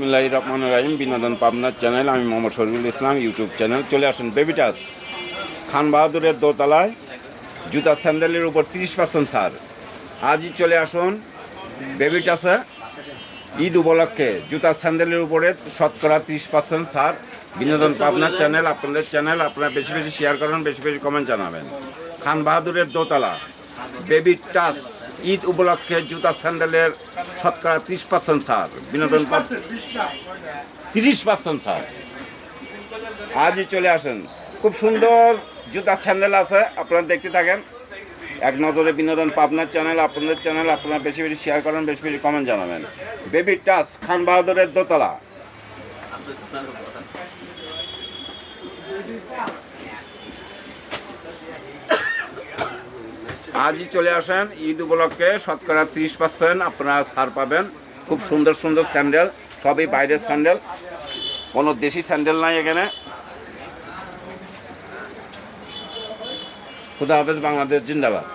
বিসমিল্লাহির রহমানির রহিম। বিনোদন পাবনার চ্যানেল, আমি মোহাম্মদ শরীফুল ইসলাম, ইউটিউব চ্যানেল। চলে আসুন বেবি টাচ খান বাহাদুরের দোতলায় জুতা স্যান্ডেলের উপর 30% ছাড়। আজই চলে আসুন বেবি টাচে ঈদ উপলক্ষে জুতা স্যান্ডেলের উপরে শতকরা 30% ছাড়। বিনোদন পাবনার চ্যানেল, আপনাদের চ্যানেল, আপনারা বেশি বেশি শেয়ার করুন, বেশি বেশি কমেন্ট জানাবেন। খান বাহাদুরের দোতলা বেবি টাচ ঈদ উপলক্ষে জুতা স্যান্ডেলের শতকরা 30% ছাড়। বিনোদন 30% ছাড়। আজই চলে আসেন। খুব সুন্দর জুতা স্যান্ডেল আছে, আপনারা দেখতে থাকেন। এক নজরে বিনোদন পাবনার চ্যানেল, আপনাদের চ্যানেল, আপনারা বেশি বেশি শেয়ার করেন, বেশি বেশি কমেন্ট জানাবেন। বেবি টাচ খান বাহাদুরের দোতলা। আজই চলে আসেন, ঈদ উপলক্ষে শতকরা 30% আপনারা ছাড় পাবেন। খুব সুন্দর সুন্দর স্যান্ডেল, সবই বাইরের স্যান্ডেল, কোনো দেশি স্যান্ডেল নাই এখানে। খুদা হাফেজ, বাংলাদেশ জিন্দাবাদ।